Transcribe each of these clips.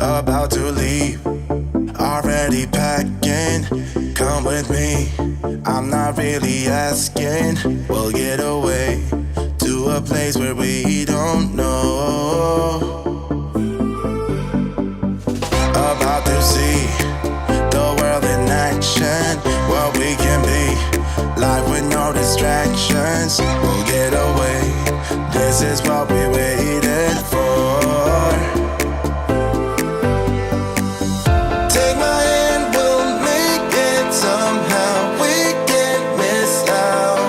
about to leave, already packing. Come with me, I'm not really asking. We'll get away to a place where we don't know. About to see the world in action, what we can be, life with no distractions. We'll get away, this is what we waited for. Take my hand, we'll make it somehow. We can't miss out.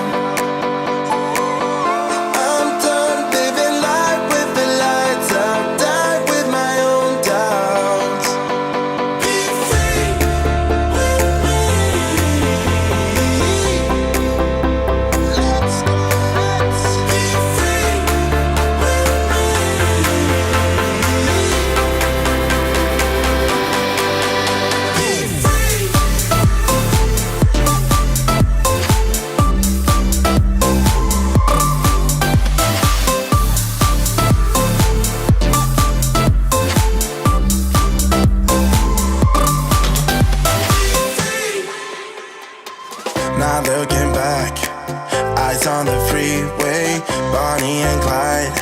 I'm done living life with the lights out. Die with my own doubts. Be free with me. Let's go, let's be free with me. Be free. Not looking back, eyes on the freeway, Bonnie and Clyde,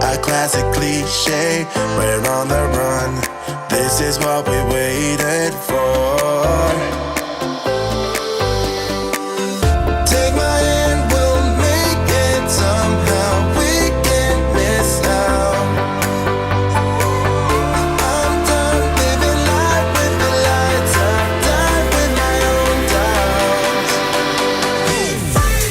a classic cliche. We're on the run, this is what we waited for. Take my hand, we'll make it somehow. We can't miss out. I'm done living life with the lights out. Die with my own doubts. Be free.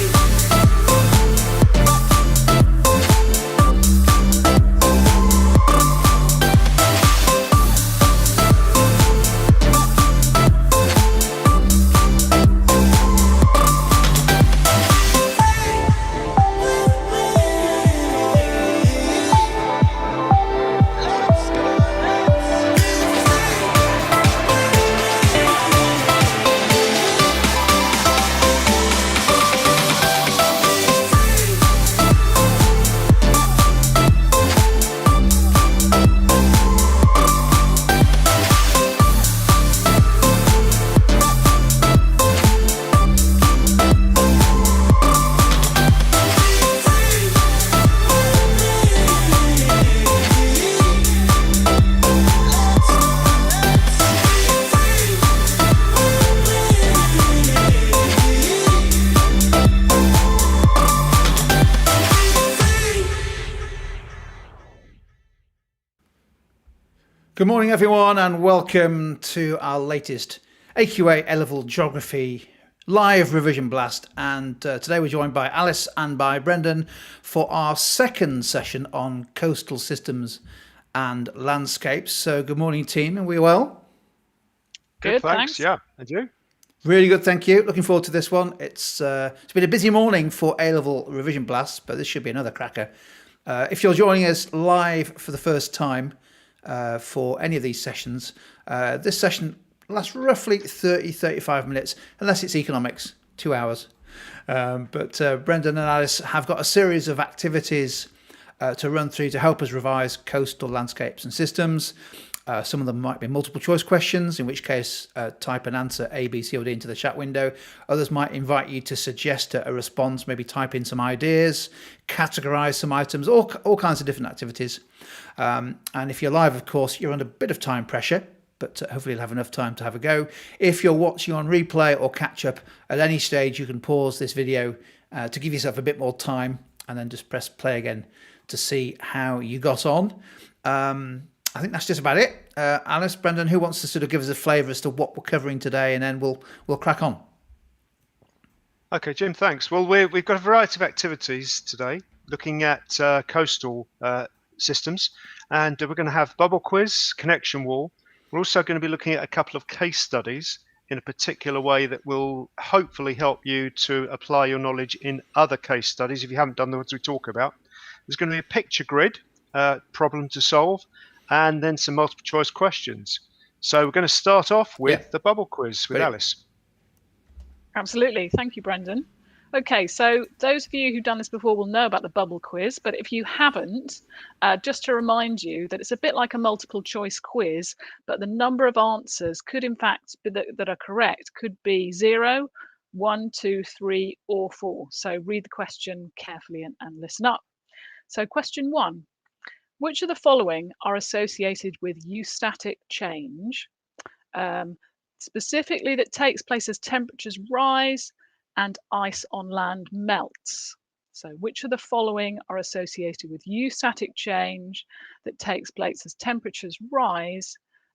Good morning, everyone, and welcome to our latest AQA A-Level Geography live revision blast. And today we're joined by Alice and by Brendan for our second session on coastal systems and landscapes. So good morning, team, and we well? Good, thanks. Yeah, and you? Really good, thank you. Looking forward to this one. It's been a busy morning for A-Level revision blast, but this should be another cracker. If you're joining us live for the first time, for any of these sessions, this session lasts roughly 30-35 minutes, unless it's economics, 2 hours. But Brendan and Alice have got a series of activities to run through to help us revise coastal landscapes and systems. Some of them might be multiple choice questions, in which case type and answer A, B, C or D into the chat window. Others might invite you to suggest a response, maybe type in some ideas, categorize some items, all kinds of different activities. And if you're live, of course, you're under a bit of time pressure, but hopefully you'll have enough time to have a go. If you're watching on replay or catch up at any stage, you can pause this video to give yourself a bit more time and then just press play again to see how you got on. I think that's just about it. Alice, Brendan, who wants to sort of give us a flavour as to what we're covering today, and then we'll crack on. Okay, Jim, thanks. Well, we've got a variety of activities today looking at coastal systems, and we're going to have bubble quiz, connection wall. We're also going to be looking at a couple of case studies in a particular way that will hopefully help you to apply your knowledge in other case studies if you haven't done the ones we talk about. There's going to be a picture grid, problem to solve, and then some multiple choice questions. So we're going to start off with the bubble quiz with Alice. Absolutely. Thank you, Brendan. Okay, so those of you who've done this before will know about the bubble quiz, but if you haven't, just to remind you that it's a bit like a multiple choice quiz, but the number of answers could in fact be that are correct could be 0, 1, 2, 3, or 4. So read the question carefully and listen up. So question 1, which of the following are associated with eustatic change? Specifically that takes place as temperatures rise and ice on land melts. So which of the following are associated with eustatic change that takes place as temperatures rise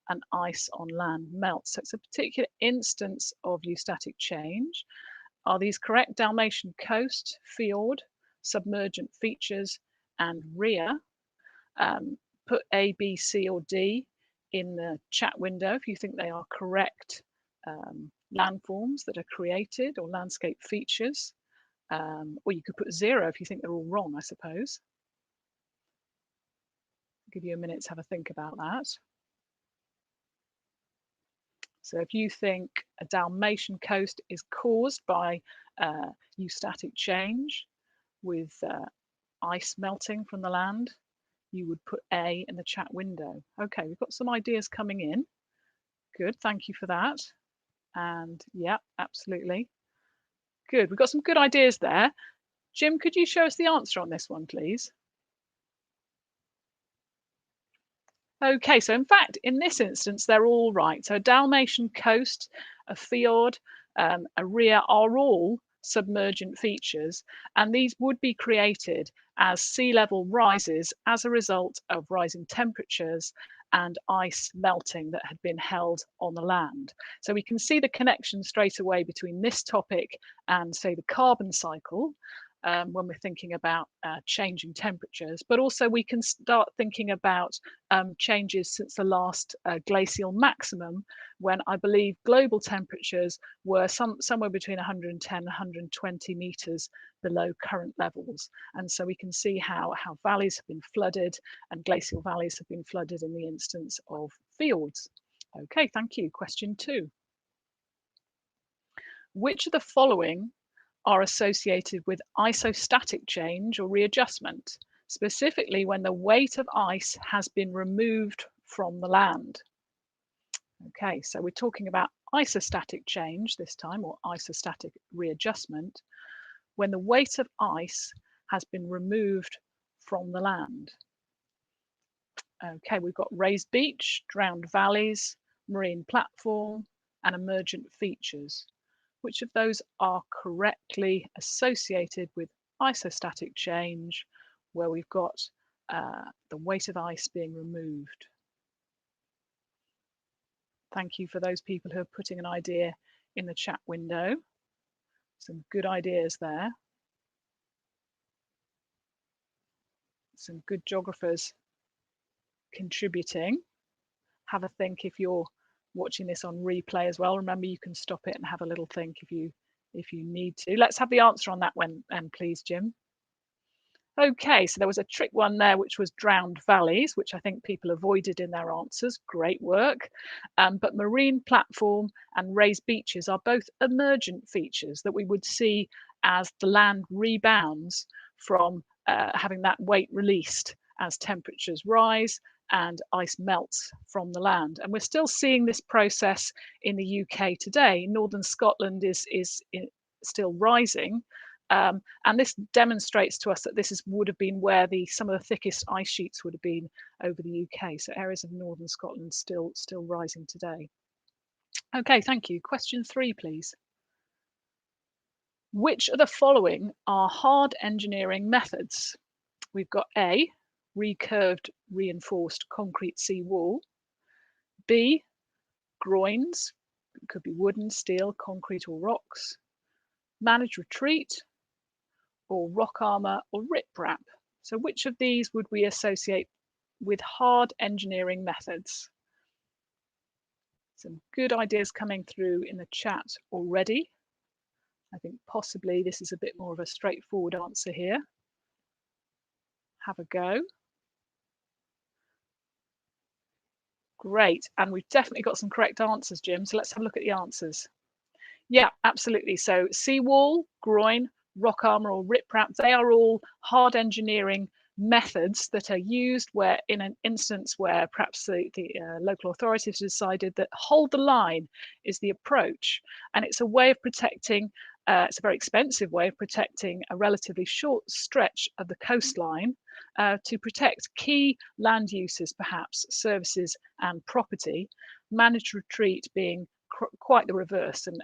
and ice on land melts? So it's a particular instance of eustatic change. Are these correct? Dalmatian coast, fjord, submergent features, and ria. Put A, B, C, or D in the chat window if you think they are correct landforms that are created or landscape features. Or you could put 0 if you think they're all wrong, I suppose. I'll give you a minute to have a think about that. So if you think a Dalmatian coast is caused by eustatic change with ice melting from the land, you would put A in the chat window. Okay, we've got some ideas coming in. Good, thank you for that. And yeah, absolutely. Good, we've got some good ideas there. Jim, could you show us the answer on this one, please? Okay, so in fact, in this instance, they're all right. So a Dalmatian coast, a fjord, a ria are all submergent features, and these would be created as sea level rises as a result of rising temperatures and ice melting that had been held on the land. So we can see the connection straight away between this topic and, say, the carbon cycle. When we're thinking about changing temperatures, but also we can start thinking about changes since the last glacial maximum, when I believe global temperatures were somewhere between 110 and 120 meters below current levels. And so we can see how valleys have been flooded and glacial valleys have been flooded in the instance of fjords. Okay, thank you. Question 2. Which of the following are associated with isostatic change or readjustment, specifically when the weight of ice has been removed from the land? Okay, so we're talking about isostatic change this time, or isostatic readjustment, when the weight of ice has been removed from the land. Okay, we've got raised beach, drowned valleys, marine platform, and emergent features. Which of those are correctly associated with isostatic change, where we've got the weight of ice being removed? Thank you for those people who are putting an idea in the chat window. Some good ideas there. Some good geographers contributing. Have a think if you're watching this on replay as well. Remember, you can stop it and have a little think if you need to. Let's have the answer on that one, please, Jim. Okay, so there was a trick one there, which was drowned valleys, which I think people avoided in their answers. Great work. But marine platform and raised beaches are both emergent features that we would see as the land rebounds from having that weight released as temperatures rise and ice melts from the land. And we're still seeing this process in the UK today. Northern Scotland is still rising. And this demonstrates to us that this would have been where some of the thickest ice sheets would have been over the UK. So areas of northern Scotland still rising today. Okay, thank you. Question 3, please. Which of the following are hard engineering methods? We've got A, recurved reinforced concrete seawall. B, groins, it could be wooden, steel, concrete, or rocks. Managed retreat, or rock armour, or riprap. So which of these would we associate with hard engineering methods? Some good ideas coming through in the chat already. I think possibly this is a bit more of a straightforward answer here. Have a go. Great, and we've definitely got some correct answers, Jim, so let's have a look at the answers. Yeah, absolutely. So seawall, groin, rock armor or riprap, they are all hard engineering methods that are used where, in an instance where perhaps the local authorities decided that hold the line is the approach, and it's a way of protecting, it's a very expensive way of protecting a relatively short stretch of the coastline to protect key land uses, perhaps services and property. Managed retreat being quite the reverse, and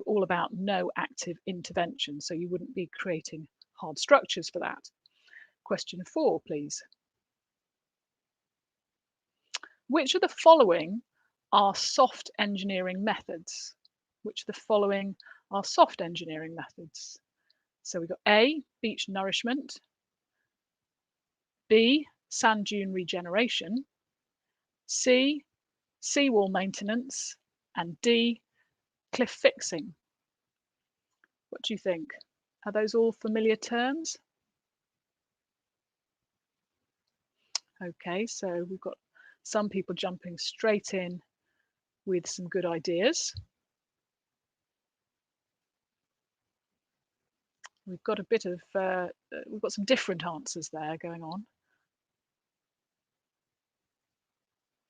all about no active intervention, so you wouldn't be creating hard structures for that. Question 4, please. Which of the following are soft engineering methods? Which of the following are soft engineering methods? So we've got A, beach nourishment, B, sand dune regeneration, C, seawall maintenance, and D, cliff fixing. What do you think? Are those all familiar terms? Okay, so we've got some people jumping straight in with some good ideas. We've got a bit of, we've got some different answers there going on.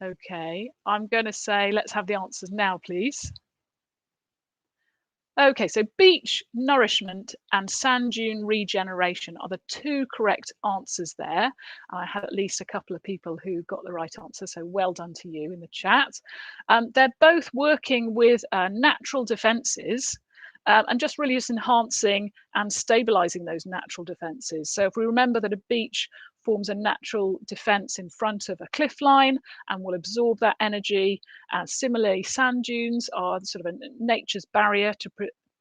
Okay, I'm going to say let's have the answers now, please. Okay, so beach nourishment and sand dune regeneration are the two correct answers there. I had at least a couple of people who got the right answer, so well done to you in the chat. They're both working with natural defences and just really just enhancing and stabilising those natural defences. So if we remember that a beach forms a natural defence in front of a cliff line and will absorb that energy. Similarly, sand dunes are sort of nature's barrier to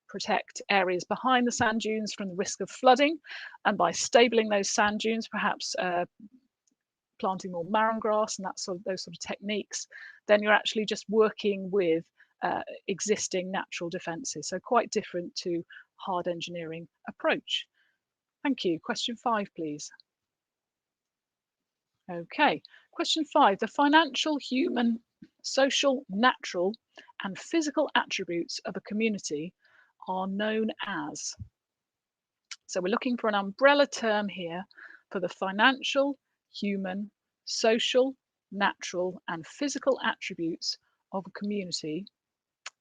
protect areas behind the sand dunes from the risk of flooding. And by stabling those sand dunes, perhaps planting more marram grass and those sort of techniques, then you're actually just working with existing natural defences. So quite different to hard engineering approach. Thank you. Question 5, please. Okay, question 5. The financial, human, social, natural, and physical attributes of a community are known as. So we're looking for an umbrella term here for the financial, human, social, natural, and physical attributes of a community.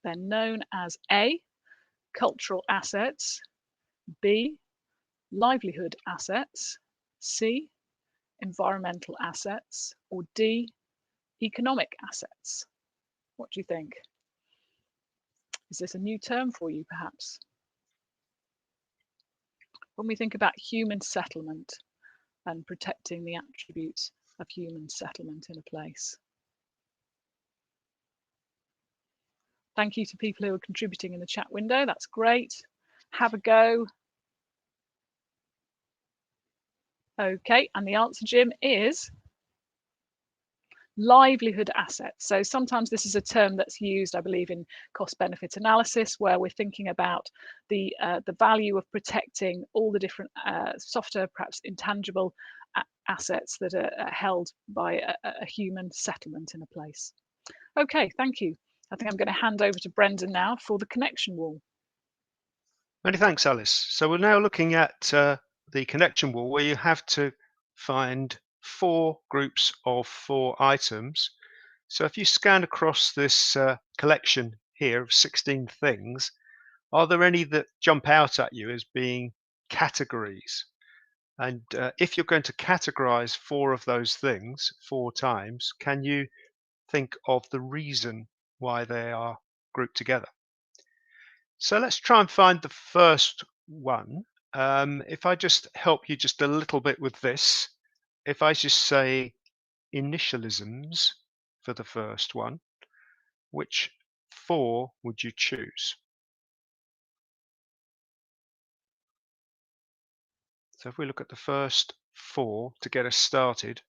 They're known as A, cultural assets, B, livelihood assets, C, environmental assets, or D, economic assets. What do you think? Is this a new term for you, perhaps? When we think about human settlement and protecting the attributes of human settlement in a place. Thank you to people who are contributing in the chat window. That's great. Have a go. Okay, and the answer, Jim, is livelihood assets. So sometimes this is a term that's used, I believe, in cost-benefit analysis, where we're thinking about the value of protecting all the different softer, perhaps intangible assets that are held by a human settlement in a place. Okay, thank you. I think I'm going to hand over to Brendan now for the connection wall. Many thanks, Alice. So we're now looking at the connection wall, where you have to find 4 groups of 4 items. So if you scan across this collection here of 16 things, are there any that jump out at you as being categories? And if you're going to categorize 4 of those things 4 times, can you think of the reason why they are grouped together? So let's try and find the first one. If I just help you just a little bit with this, if I just say initialisms for the first one, which 4 would you choose? So if we look at the first 4 to get us started,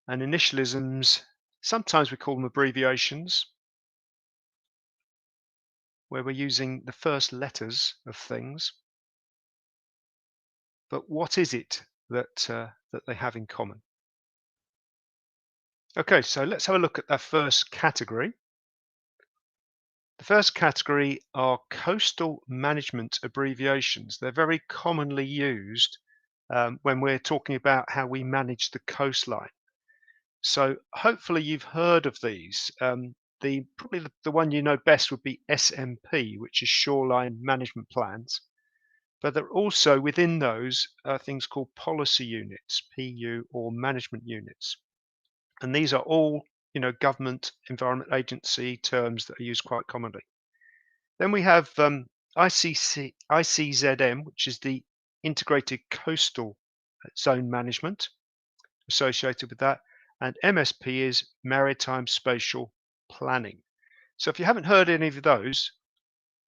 and initialisms, sometimes we call them abbreviations, where we're using the first letters of things. But what is it that that they have in common? Okay, so let's have a look at that first category. The The first category are coastal management abbreviations. They're very commonly used when we're talking about how we manage the coastline. So hopefully you've heard of these. Probably the one you know best would be SMP, which is shoreline management plans. But there are also within those things called policy units, PU, or management units. And these are all, government environment agency terms that are used quite commonly. Then we have ICZM, which is the Integrated Coastal Zone Management associated with that. And MSP is Maritime Spatial Planning. So if you haven't heard any of those,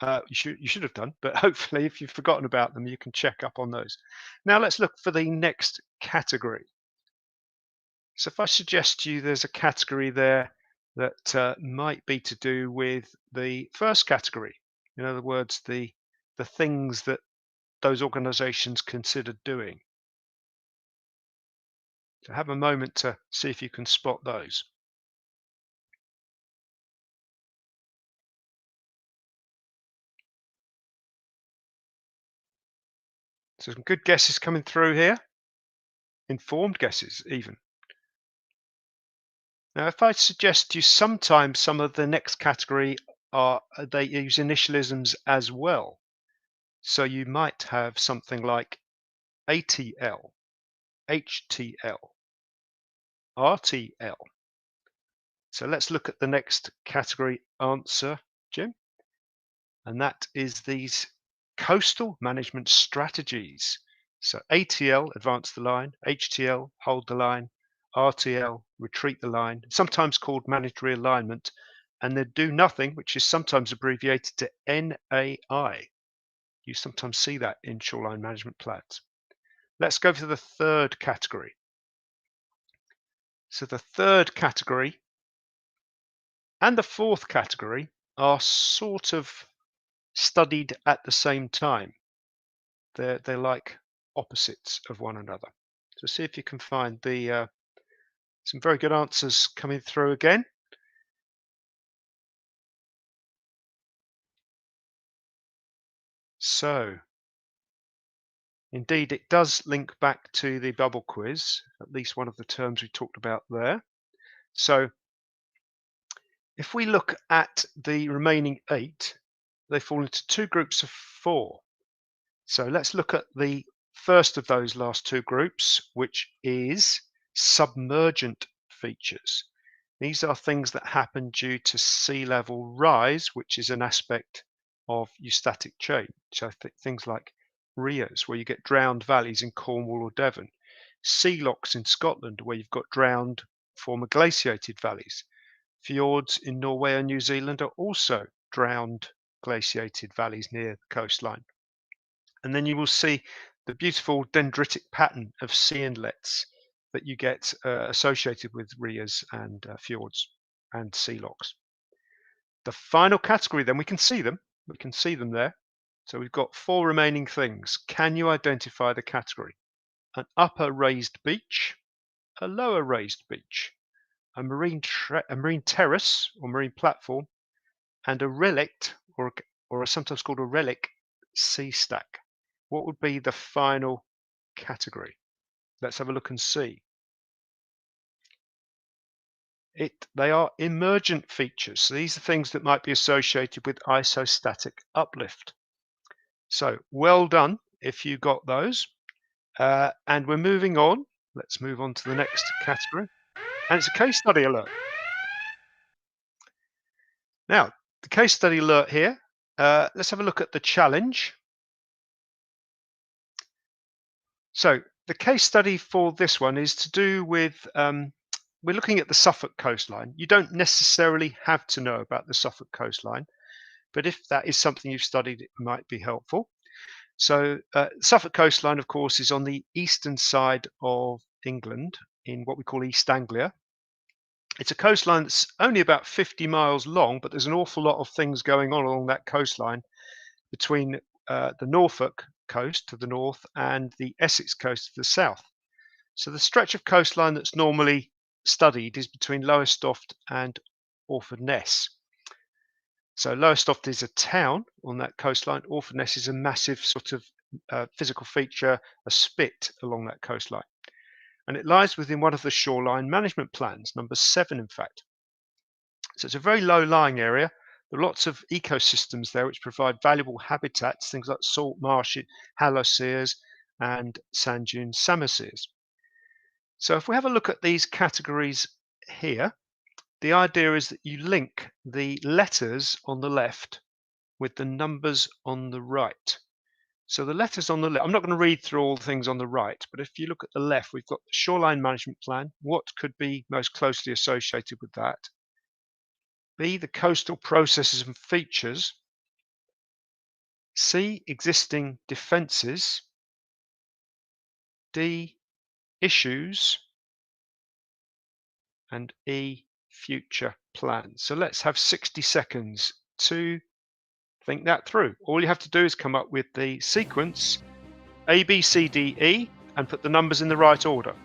you should have done, but hopefully if you've forgotten about them, you can check up on those. Now let's look for the next category. So if I suggest to you there's a category there that might be to do with the first category, in other words, the things that those organizations consider doing. So have a moment to see if you can spot those. So some good guesses coming through here, informed guesses even. Now, if I suggest to you sometimes some of the next category they use initialisms as well. So you might have something like ATL, HTL, RTL. So let's look at the next category answer, Jim. And that is these coastal management strategies. So ATL, advance the line, HTL, hold the line, RTL, retreat the line, sometimes called managed realignment, and the do nothing, which is sometimes abbreviated to NAI. You sometimes see that in shoreline management plans. Let's go to the third category. So the third category and the fourth category are sort of studied at the same time. They're like opposites of one another. So see if you can find the some very good answers coming through again. So indeed, it does link back to the bubble quiz, at least one of the terms we talked about there. So if we look at the remaining 8, they fall into 2 groups of 4. So let's look at the first of those last 2 groups, which is submergent features. These are things that happen due to sea level rise, which is an aspect of eustatic change. So things like rias, where you get drowned valleys in Cornwall or Devon, sea locks in Scotland, where you've got drowned former glaciated valleys. Fjords in Norway and New Zealand are also drowned glaciated valleys near the coastline. And then you will see the beautiful dendritic pattern of sea inlets that you get associated with rias and fjords and sea locks. The final category, then we can see them there. So we've got 4 remaining things. Can you identify the category? An upper raised beach, a lower raised beach, a marine terrace or marine platform, and a relict or sometimes called a relic sea stack. What would be the final category? Let's have a look and see. They are emergent features. So these are things that might be associated with isostatic uplift. So well done if you got those. And we're moving on. Let's move on to the next category. And it's a case study alert. Now, the case study alert here, let's have a look at the challenge. So the case study for this one is to do with, we're looking at the Suffolk coastline. You don't necessarily have to know about the Suffolk coastline, but if that is something you've studied, it might be helpful. So Suffolk coastline, of course, is on the eastern side of England in what we call East Anglia. It's a coastline that's only about 50 miles long, but there's an awful lot of things going on along that coastline between the Norfolk coast to the north and the Essex coast to the south. So the stretch of coastline that's normally studied is between Lowestoft and Orford Ness. So Lowestoft is a town on that coastline. Orfordness is a massive sort of physical feature, a spit along that coastline. And it lies within one of the shoreline management plans, number 7, in fact. So it's a very low-lying area. There are lots of ecosystems there which provide valuable habitats, things like salt marsh, halloseas, and sand dune samaseas. So if we have a look at these categories here, the idea is that you link the letters on the left with the numbers on the right. So the letters on the left, I'm not going to read through all the things on the right, but if you look at the left, we've got the shoreline management plan. What could be most closely associated with that? B, the coastal processes and features. C, existing defences. D, issues. And E, future plans. So let's have 60 seconds to think that through. All you have to do is come up with the sequence A, B, C, D, E and put the numbers in the right order.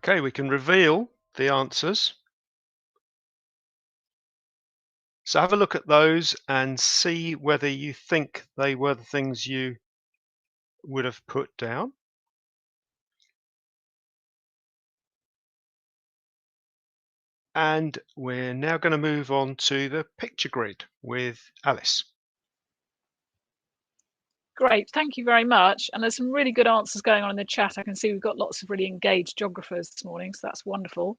Okay, we can reveal the answers. So have a look at those and see whether you think they were the things you would have put down. And we're now going to move on to the picture grid with Alice. Great, thank you very much. And there's some really good answers going on in the chat. I can see we've got lots of really engaged geographers this morning, so that's wonderful.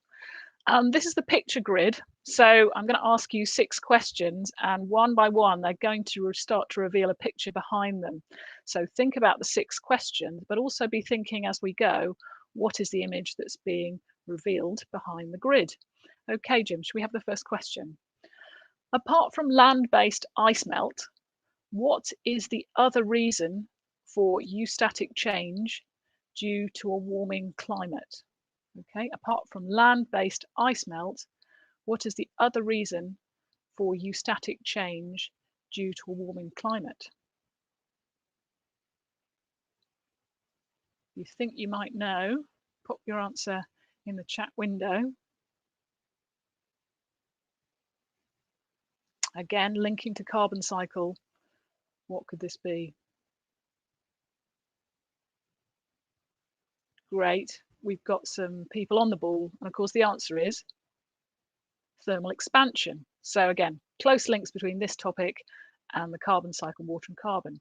This is the picture grid. So I'm going to ask you 6 questions, and one by one, they're going to start to reveal a picture behind them. So think about the 6 questions, but also be thinking as we go, what is the image that's being revealed behind the grid? Okay, Jim, should we have the first question? Apart from land-based ice melt, what is the other reason for eustatic change due to a warming climate? Okay, apart from land-based ice melt, what is the other reason for eustatic change due to a warming climate? You think you might know, put your answer in the chat window. Again, linking to carbon cycle, what could this be? Great, we've got some people on the ball, and of course the answer is thermal expansion. So again, close links between this topic and the carbon cycle, water and carbon.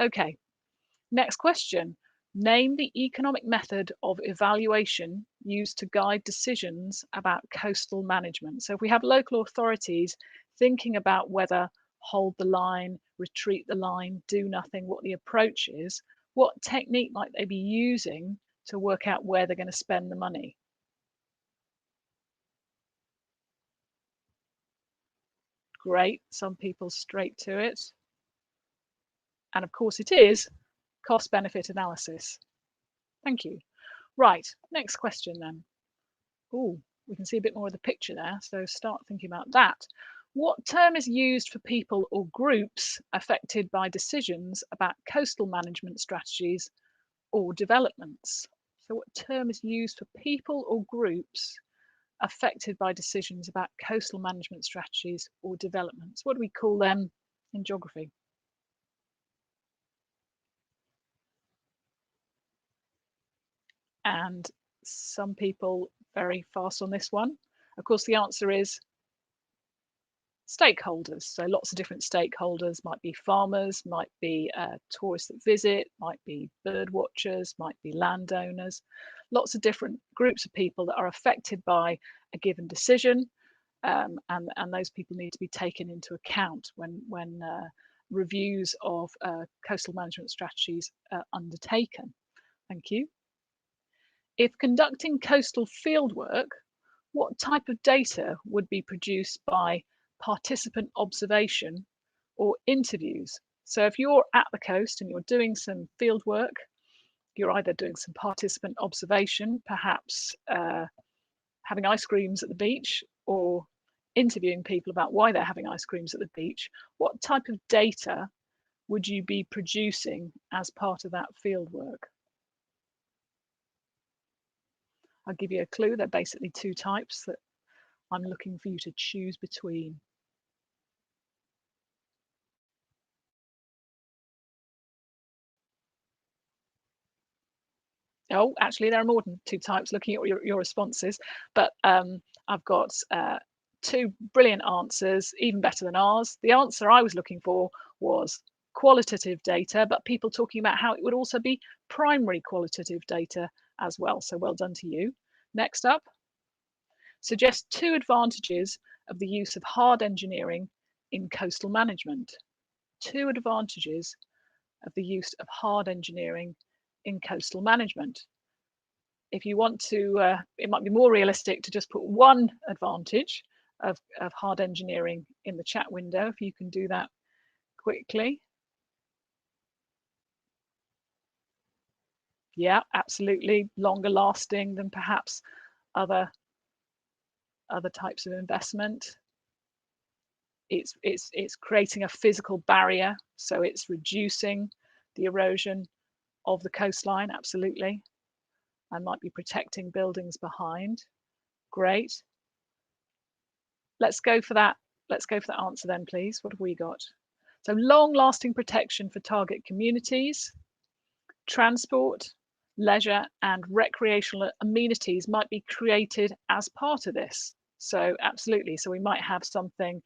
Okay, next question. Name the economic method of evaluation used to guide decisions about coastal management. So if we have local authorities thinking about whether hold the line, retreat the line, do nothing, what the approach is, what technique might they be using to work out where they're going to spend the money? Great, some people straight to it. And of course it is cost benefit analysis. Thank you. Right, next question then. Oh, we can see a bit more of the picture there, so start thinking about that. What term is used for people or groups affected by decisions about coastal management strategies or developments? So what term is used for people or groups affected by decisions about coastal management strategies or developments? What do we call them in geography? And some people very fast on this one. Of course, the answer is stakeholders. So lots of different stakeholders, might be farmers, might be tourists that visit, might be bird watchers, might be landowners, lots of different groups of people that are affected by a given decision, and those people need to be taken into account when reviews of coastal management strategies are undertaken. Thank you. If conducting coastal fieldwork, what type of data would be produced by participant observation or interviews? So if you're at the coast and you're doing some field work, you're either doing some participant observation, perhaps having ice creams at the beach, or interviewing people about why they're having ice creams at the beach, what type of data would you be producing as part of that field work? I'll give you a clue. They're basically two types that I'm looking for you to choose between. Oh, actually, there are more than two types looking at your responses, but I've got two brilliant answers, even better than ours. The answer I was looking for was qualitative data, but people talking about how it would also be primary qualitative data as well. So well done to you. Next up, suggest two advantages of the use of hard engineering in coastal management. Two advantages of the use of hard engineering in coastal management. If you want to, it might be more realistic to just put one advantage of hard engineering in the chat window, if you can do that quickly. Yeah, absolutely. Longer lasting than perhaps other types of investment. It's creating a physical barrier, so it's reducing the erosion of the coastline, absolutely, and might be protecting buildings behind. Great. Let's go for that. Let's go for that answer then, please. What have we got? So long-lasting protection for target communities, transport, leisure, and recreational amenities might be created as part of this. So absolutely. So we might have something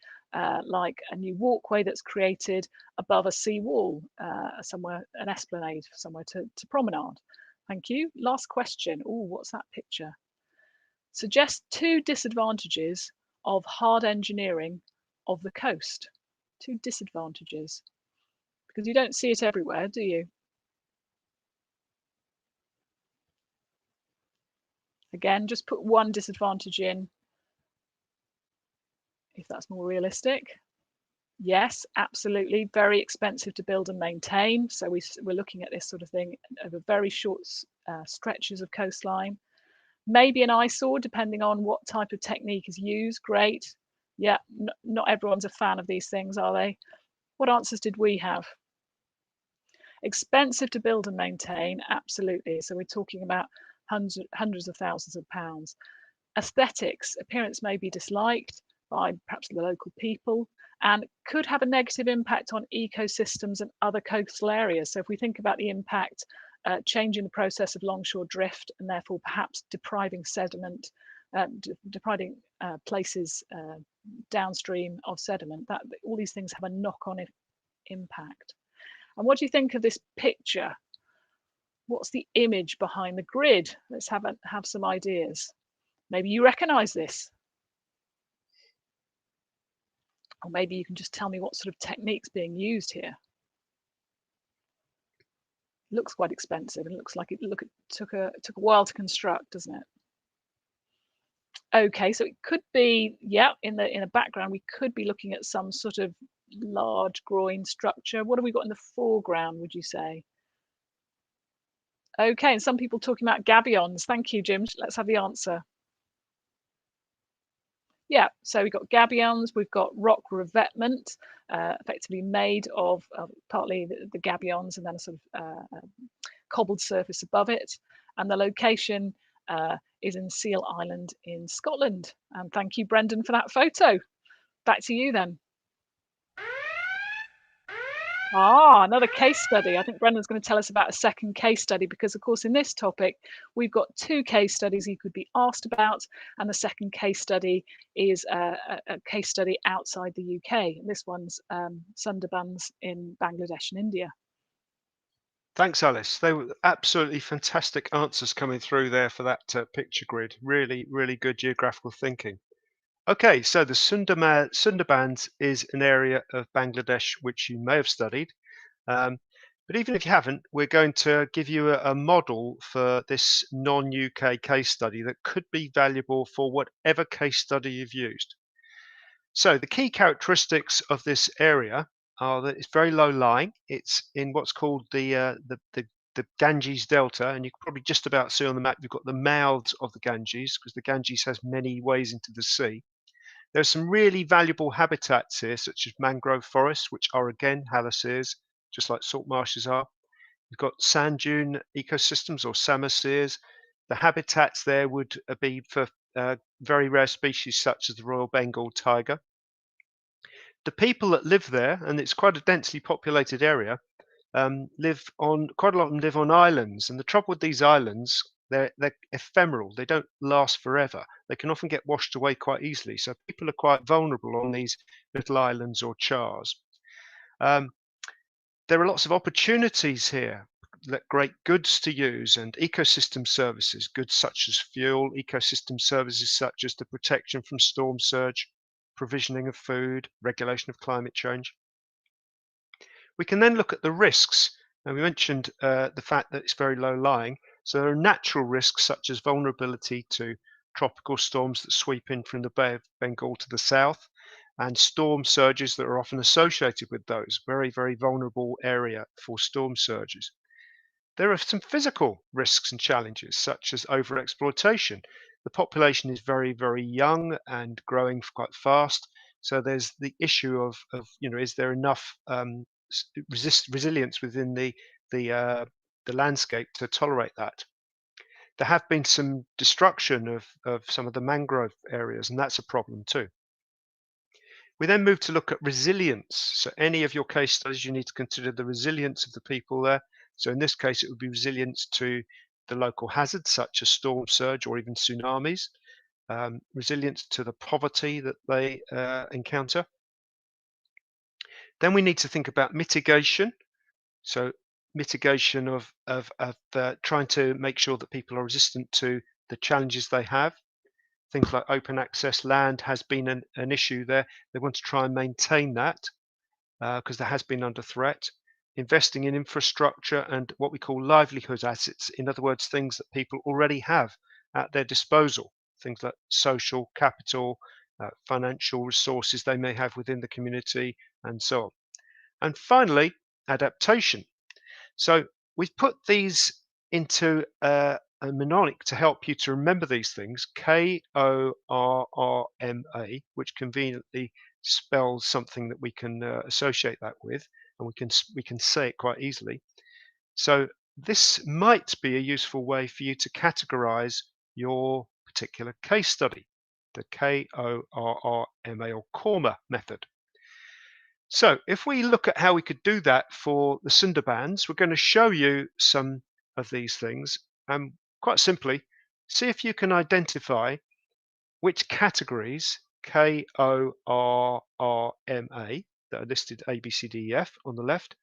like a new walkway that's created above a seawall, somewhere, an esplanade, somewhere to promenade. Thank you. Last question. Oh, what's that picture? Suggest two disadvantages of hard engineering of the coast. Two disadvantages. Because you don't see it everywhere, do you? Again, just put one disadvantage in, if that's more realistic. Yes, absolutely. Very expensive to build and maintain. So we're looking at this sort of thing over very short stretches of coastline. Maybe an eyesore, depending on what type of technique is used. Great. Yeah, not everyone's a fan of these things, are they? What answers did we have? Expensive to build and maintain, absolutely. So we're talking about hundreds of thousands of pounds. Aesthetics, appearance may be disliked by perhaps the local people and could have a negative impact on ecosystems and other coastal areas. So if we think about the impact, changing the process of longshore drift and therefore perhaps depriving sediment, depriving places downstream of sediment, that all these things have a knock-on impact. And what do you think of this picture? What's the image behind the grid? Let's have some ideas. Maybe you recognize this. Or maybe you can just tell me what sort of techniques being used here. It looks quite expensive and it looks like it took a while to construct, doesn't it? Okay, so it could be, yeah, in the background, we could be looking at some sort of large groin structure. What have we got in the foreground, would you say? Okay, and some people talking about gabions. Thank you, Jim. Let's have the answer. Yeah, so we've got gabions, we've got rock revetment, effectively made of partly the gabions and then a sort of cobbled surface above it. And the location is in Seal Island in Scotland. And thank you, Brendan, for that photo. Back to you then. Another case study. I think Brendan's going to tell us about a second case study because, of course, in this topic, we've got 2 case studies you could be asked about, and the second case study is a case study outside the UK. And this one's Sundarbans in Bangladesh and India. Thanks, Alice. They were absolutely fantastic answers coming through there for that picture grid. Really, really good geographical thinking. Okay, so the Sundarbans is an area of Bangladesh which you may have studied. But even if you haven't, we're going to give you a model for this non-UK case study that could be valuable for whatever case study you've used. So the key characteristics of this area are that it's very low lying. It's in what's called the Ganges Delta, and you can probably just about see on the map, you've got the mouths of the Ganges because the Ganges has many ways into the sea. There's some really valuable habitats here, such as mangrove forests, which are again haloseres, just like salt marshes are. You've got sand dune ecosystems or samaseres. The habitats there would be for very rare species such as the Royal Bengal tiger. The people that live there, and it's quite a densely populated area, live on quite a lot of them live on islands. And the trouble with these islands, they're ephemeral. They don't last forever. They can often get washed away quite easily. So people are quite vulnerable on these little islands or chars. There are lots of opportunities here, great goods to use and ecosystem services, goods such as fuel, ecosystem services such as the protection from storm surge, provisioning of food, regulation of climate change. We can then look at the risks. And we mentioned the fact that it's very low lying. So there are natural risks such as vulnerability to tropical storms that sweep in from the Bay of Bengal to the south, and storm surges that are often associated with those. Very, very vulnerable area for storm surges. There are some physical risks and challenges such as overexploitation. The population is very, very young and growing quite fast. So there's the issue of is there enough resilience within the landscape to tolerate that? There have been some destruction of some of the mangrove areas, and that's a problem too. We then move to look at resilience. So any of your case studies, you need to consider the resilience of the people there. So in this case, it would be resilience to the local hazards, such as storm surge or even tsunamis, resilience to the poverty that they encounter. Then we need to think about mitigation. So mitigation of trying to make sure that people are resistant to the challenges they have. Things like open access land has been an issue there. They want to try and maintain that because that has been under threat. Investing in infrastructure and what we call livelihood assets, in other words, things that people already have at their disposal, things like social capital, financial resources they may have within the community, and so on. And finally, adaptation. So we've put these into a mnemonic to help you to remember these things, KORRMA, which conveniently spells something that we can associate that with, and we can say it quite easily. So this might be a useful way for you to categorize your particular case study, the KORRMA or KORMA method. So if we look at how we could do that for the Sundarbans, we're going to show you some of these things. And quite simply, see if you can identify which categories, KORRMA, that are listed A, B, C, D, E, F on the left,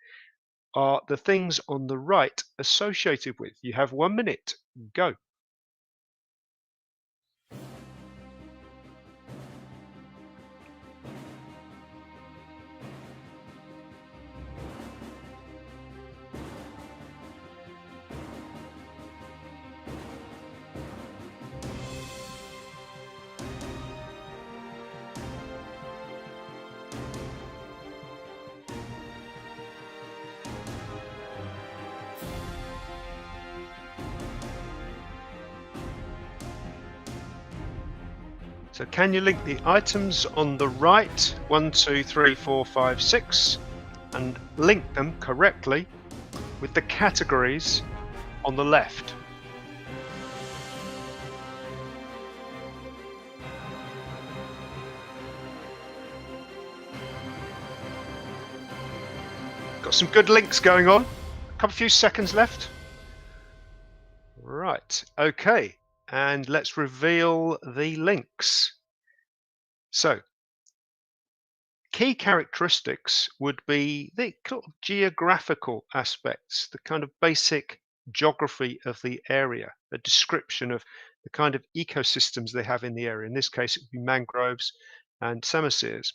are the things on the right associated with. You have 1 minute. Go. So can you link the items on the right, 1, 2, 3, 4, 5, 6, and link them correctly with the categories on the left? Got some good links going on. A few seconds left. Right, okay, and let's reveal the links. So, key characteristics would be the geographical aspects, the kind of basic geography of the area, a description of the kind of ecosystems they have in the area. In this case, it would be mangroves and semiseres,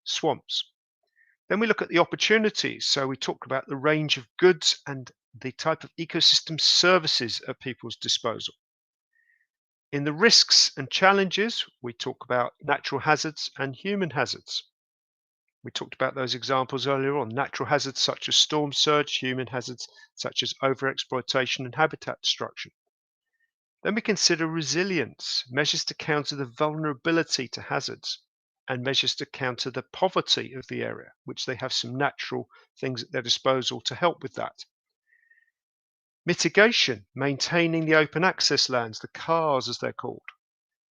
swamps. Then we look at the opportunities. So we talk about the range of goods and the type of ecosystem services at people's disposal. In the risks and challenges, we talk about natural hazards and human hazards. We talked about those examples earlier on, natural hazards such as storm surge, human hazards such as overexploitation and habitat destruction. Then we consider resilience, measures to counter the vulnerability to hazards, and measures to counter the poverty of the area, which they have some natural things at their disposal to help with that. Mitigation, maintaining the open access lands, the CARs as they're called,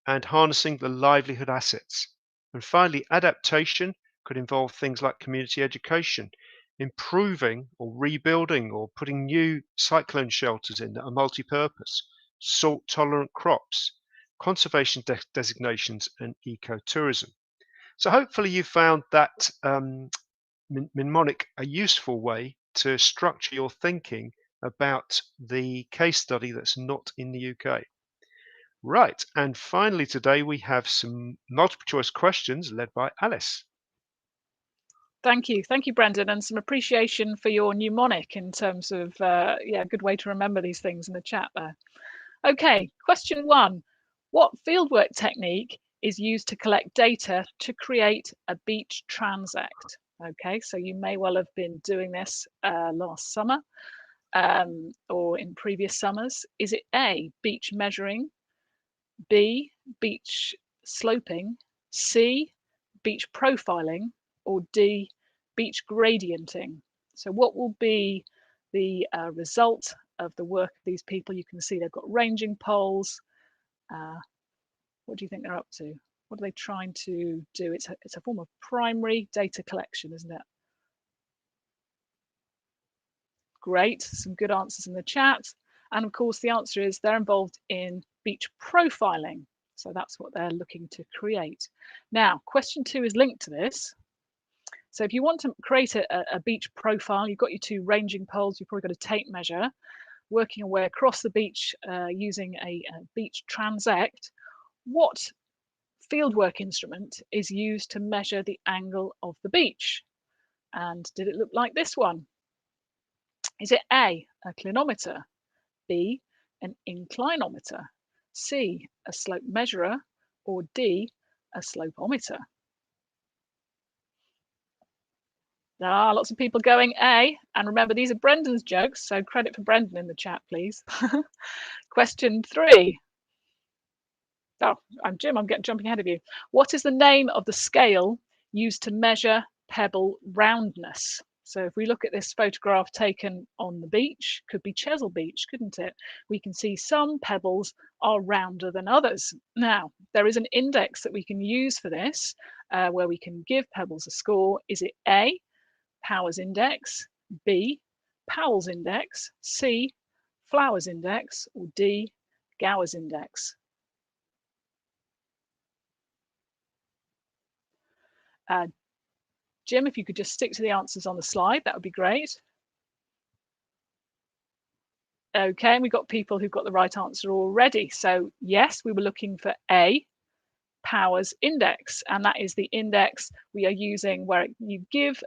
and harnessing the livelihood assets. And finally, adaptation could involve things like community education, improving or rebuilding or putting new cyclone shelters in that are multi-purpose, salt-tolerant crops, conservation designations, and ecotourism. So hopefully you found that mnemonic a useful way to structure your thinking about the case study that's not in the UK. Right, and finally today we have some multiple choice questions led by Alice. Thank you, Brendan, and some appreciation for your mnemonic in terms of a good way to remember these things in the chat there. Okay, question 1. What fieldwork technique is used to collect data to create a beach transect? Okay, so you may well have been doing this last summer or in previous summers. Is it A, beach measuring, B, beach sloping, C, beach profiling, or D, beach gradienting? So what will be the result of the work of these people? You can see they've got ranging poles. What do you think they're up to? What are they trying to do? It's a form of primary data collection, isn't it? Great, some good answers in the chat. And of course, the answer is they're involved in beach profiling. So that's what they're looking to create. Now, question 2 is linked to this. So if you want to create a beach profile, you've got your 2 ranging poles, you've probably got a tape measure, working your way across the beach using a beach transect. What fieldwork instrument is used to measure the angle of the beach? And did it look like this one? Is it A, a clinometer, B, an inclinometer, C, a slope measurer, or D, a slopeometer? Lots of people going A. And remember, these are Brendan's jokes, so credit for Brendan in the chat, please. Question 3. Oh, I'm Jim, I'm jumping ahead of you. What is the name of the scale used to measure pebble roundness? So if we look at this photograph taken on the beach, could be Chesil Beach, couldn't it? We can see some pebbles are rounder than others. Now, there is an index that we can use for this, where we can give pebbles a score. Is it A, Powers Index, B, Powell's Index, C, Flowers Index, or D, Gower's Index? Jim, if you could just stick to the answers on the slide, that would be great. Okay, and we've got people who've got the right answer already. So yes, we were looking for A, Powers Index, and that is the index we are using where you give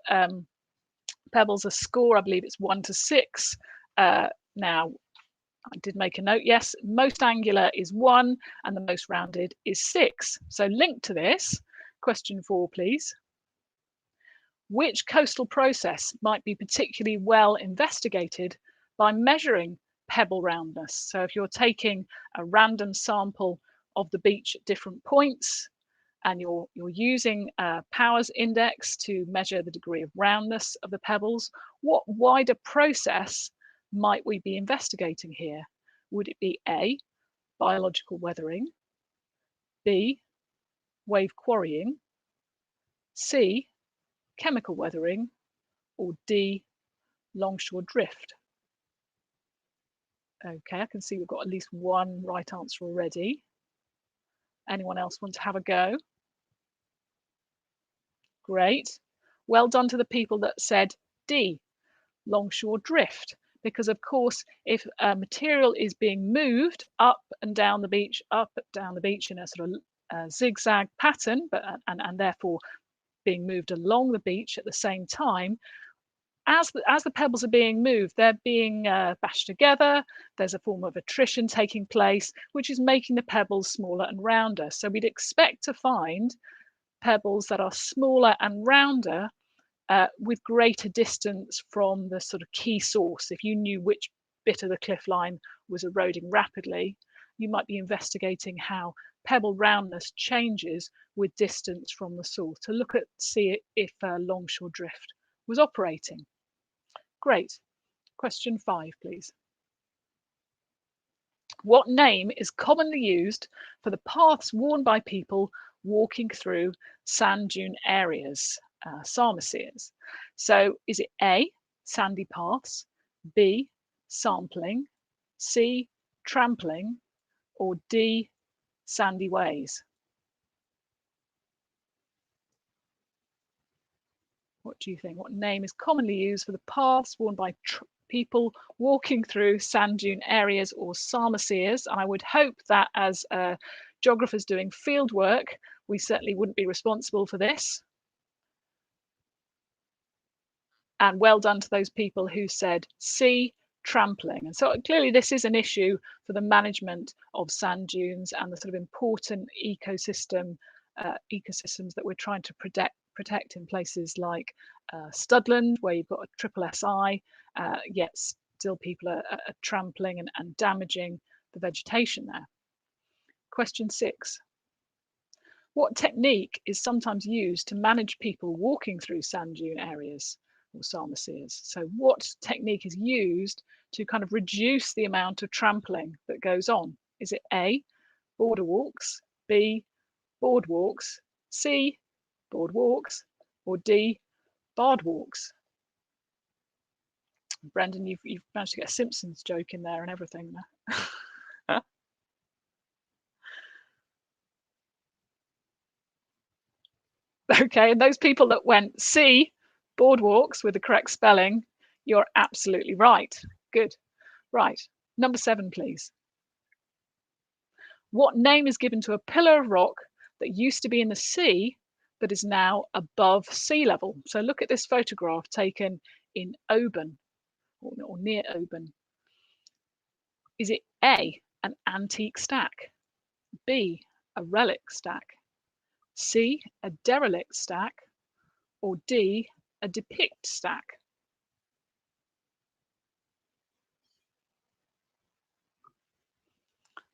pebbles a score. I believe it's 1 to 6. Now, I did make a note. Yes, most angular is 1 and the most rounded is 6. So linked to this, question 4, please. Which coastal process might be particularly well investigated by measuring pebble roundness? So if you're taking a random sample of the beach at different points and you're using a Powers Index to measure the degree of roundness of the pebbles, what wider process might we be investigating here? Would it be A, biological weathering, B, wave quarrying, C, chemical weathering, or D, longshore drift? Okay, I can see we've got at least one right answer already. Anyone else want to have a go? Great. Well done to the people that said D, longshore drift. Because of course, if material is being moved up and down the beach in a sort of zigzag pattern, and therefore being moved along the beach at the same time, as the pebbles are being moved, they're being bashed together. There's a form of attrition taking place, which is making the pebbles smaller and rounder. So we'd expect to find pebbles that are smaller and rounder with greater distance from the sort of key source. If you knew which bit of the cliff line was eroding rapidly, you might be investigating how pebble roundness changes with distance from the source to look at see if longshore drift was operating. Great. Question 5, please. What name is commonly used for the paths worn by people walking through sand dune areas, pharmacies? So is it A, sandy paths, B, sampling, C, trampling, or D, sandy ways? What do you think? What name is commonly used for the paths worn by people walking through sand dune areas or pharmacies? And I would hope that as geographers doing field work, we certainly wouldn't be responsible for this. And well done to those people who said C, trampling. And so clearly this is an issue for the management of sand dunes and the sort of important ecosystems that we're trying to protect in places like Studland, where you've got a triple SI, yet still people are trampling and damaging the vegetation there. Question 6. What technique is sometimes used to manage people walking through sand dune areas or pharmacies? So what technique is used to kind of reduce the amount of trampling that goes on? Is it A, border walks, B, boardwalks, C, boardwalks, or D, barred walks? Brendan, you've managed to get a Simpsons joke in there and everything there. Okay, and those people that went C, boardwalks with the correct spelling, you're absolutely right. Good. Right, number 7, please. What name is given to a pillar of rock that used to be in the sea but is now above sea level? So look at this photograph taken in Oban or near Oban. Is it A, an antique stack, B, a relic stack, C, a derelict stack, or D, a depict stack?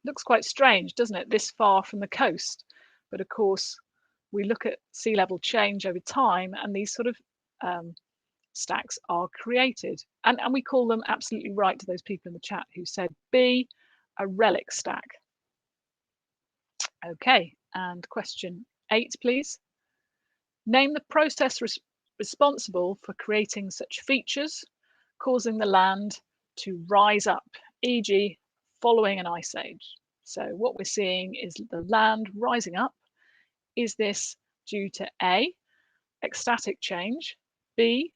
Looks quite strange, doesn't it, this far from the coast? But of course, we look at sea level change over time, and these sort of stacks are created. And we call them absolutely right to those people in the chat who said B, a relic stack. Okay, and question 8, please. Name the process responsible for creating such features, causing the land to rise up, e.g. following an ice age. So what we're seeing is the land rising up. Is this due to A, ecstatic change, B,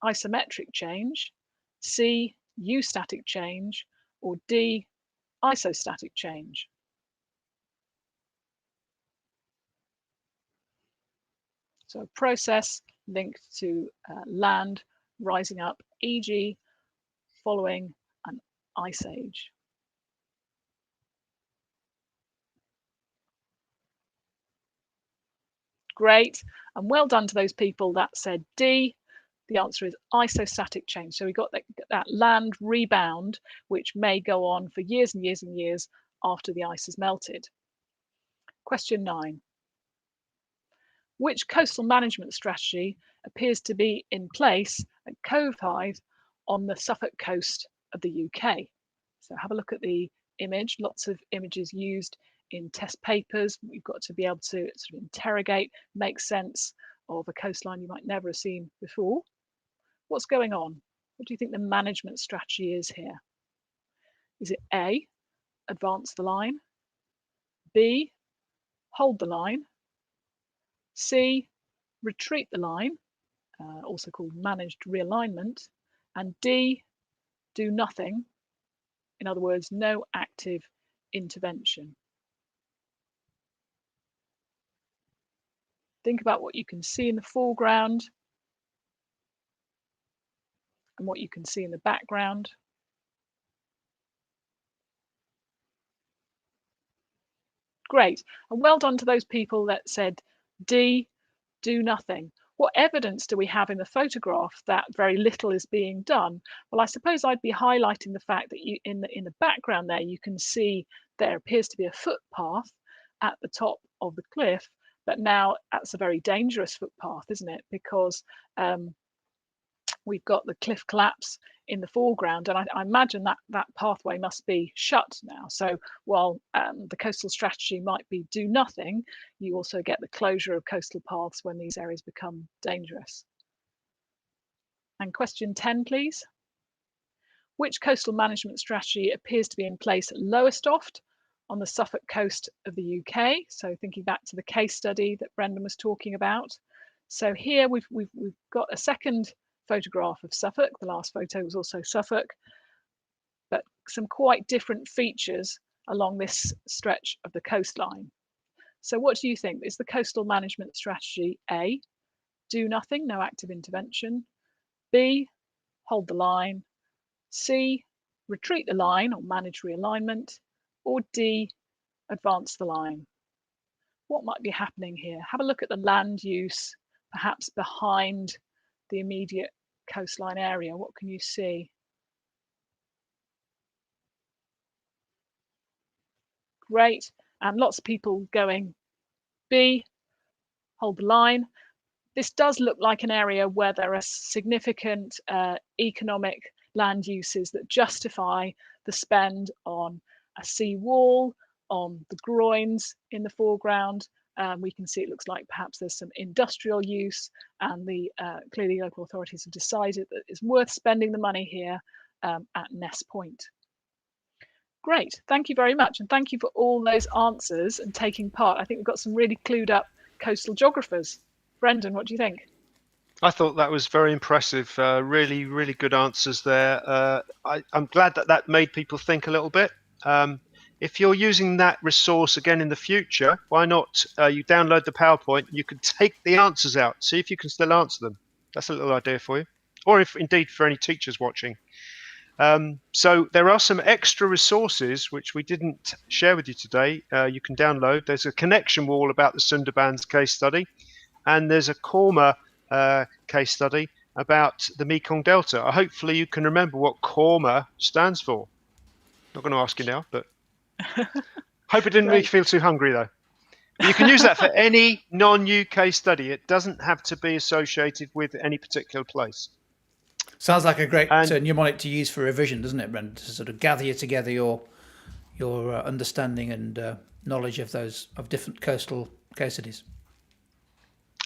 isometric change, C, eustatic change, or D, isostatic change? So a process linked to land rising up, e.g. following an ice age. Great, and well done to those people that said D. The answer is isostatic change. So we got that land rebound, which may go on for years and years and years after the ice has melted. Question 9. Which coastal management strategy appears to be in place at Cove Hive on the Suffolk coast of the UK? So have a look at the image. Lots of images used in test papers. You've got to be able to sort of interrogate, make sense of a coastline you might never have seen before. What's going on? What do you think the management strategy is here? Is it A, advance the line, B, hold the line, C, retreat the line, also called managed realignment, and D, do nothing, in other words, no active intervention? Think about what you can see in the foreground and what you can see in the background. Great, and well done to those people that said D, do nothing. What evidence do we have in the photograph that very little is being done? Well, I suppose I'd be highlighting the fact that you, in the background there, you can see there appears to be a footpath at the top of the cliff, but now that's a very dangerous footpath, isn't it? Because we've got the cliff collapse in the foreground, and I imagine that pathway must be shut now. So while the coastal strategy might be do nothing, you also get the closure of coastal paths when these areas become dangerous. And question 10, please. Which coastal management strategy appears to be in place at Lowestoft on the Suffolk coast of the UK? So thinking back to the case study that Brendan was talking about. So here we've got a second photograph of Suffolk. The last photo was also Suffolk, but some quite different features along this stretch of the coastline. So what do you think? Is the coastal management strategy A, do nothing, no active intervention, B, hold the line, C, retreat the line or manage realignment, or D, advance the line? What might be happening here? Have a look at the land use, perhaps behind the immediate coastline area. What can you see? Great, and lots of people going B, hold the line. This does look like an area where there are significant economic land uses that justify the spend on a sea wall, on the groins in the foreground. We can see it looks like perhaps there's some industrial use, and clearly local authorities have decided that it's worth spending the money here at Ness Point. Great, thank you very much, and thank you for all those answers and taking part. I think we've got some really clued up coastal geographers. Brendan, what do you think? I thought that was very impressive. Really, really good answers there. I'm glad that made people think a little bit. If you're using that resource again in the future, why not you download the PowerPoint, you can take the answers out, see if you can still answer them. That's a little idea for you. Or if indeed for any teachers watching. So there are some extra resources which we didn't share with you today. You can download. There's a connection wall about the Sundarbans case study, and there's a Korma case study about the Mekong Delta. Hopefully you can remember what Korma stands for. Not going to ask you now, but hope it didn't make you feel too hungry though. But you can use that for any non-UK study. It doesn't have to be associated with any particular place. Sounds like a great mnemonic to use for revision, doesn't it, Brendan? To sort of gather together your understanding and knowledge of different coastal case studies.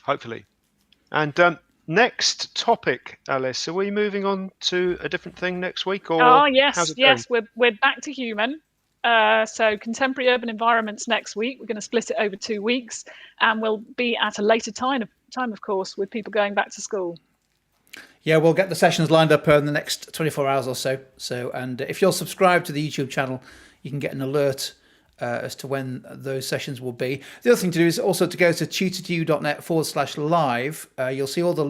Hopefully. And next topic, Alice, are we moving on to a different thing next week? Or yes, we're back to human. So contemporary urban environments next week. We're going to split it over 2 weeks, and we'll be at a later time, of course, with people going back to school. Yeah, we'll get the sessions lined up in the next 24 hours or so. And if you're subscribed to the YouTube channel, you can get an alert as to when those sessions will be. The other thing to do is also to go to tutor2.net/live. You'll see all the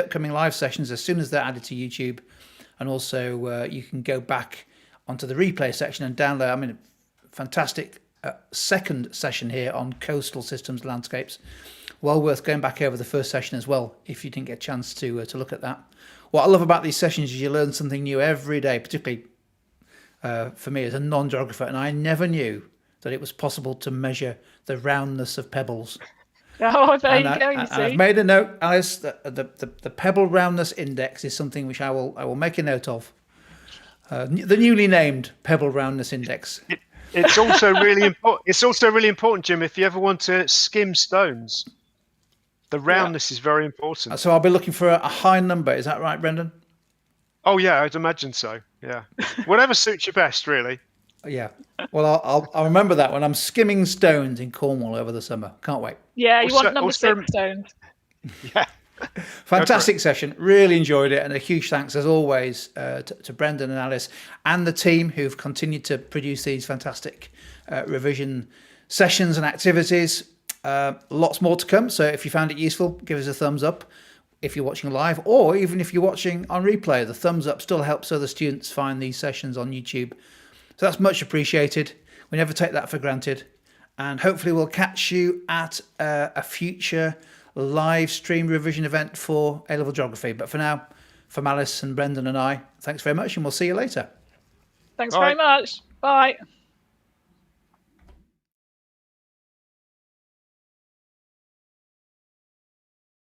upcoming live sessions as soon as they're added to YouTube. And also you can go back onto the replay section and download. I mean, fantastic second session here on coastal systems landscapes. Well worth going back over the first session as well if you didn't get a chance to look at that. What I love about these sessions is you learn something new every day, particularly for me as a non-geographer, and I never knew that it was possible to measure the roundness of pebbles. Oh, there you go. You see. I've made a note, Alice, that the pebble roundness index is something which I will make a note of. The newly named pebble roundness index. It's also really important. It's also really important, Jim, if you ever want to skim stones. The roundness is very important. So I'll be looking for a high number. Is that right, Brendan? Oh yeah, I'd imagine so. Yeah, whatever suits you best, really. Yeah. Well, I'll remember that when I'm skimming stones in Cornwall over the summer. Can't wait. Yeah, you Also, want number also, 6 stones. yeah. Fantastic session. Really enjoyed it. And a huge thanks, as always, to Brendan and Alice and the team who've continued to produce these fantastic revision sessions and activities. Lots more to come. So if you found it useful, give us a thumbs up if you're watching live, or even if you're watching on replay. The thumbs up still helps other students find these sessions on YouTube. So that's much appreciated. We never take that for granted. And hopefully we'll catch you at a future live stream revision event for A-Level Geography. But for now, from Alice and Brendan and I, thanks very much, and we'll see you later. Thanks Bye. very much. Bye.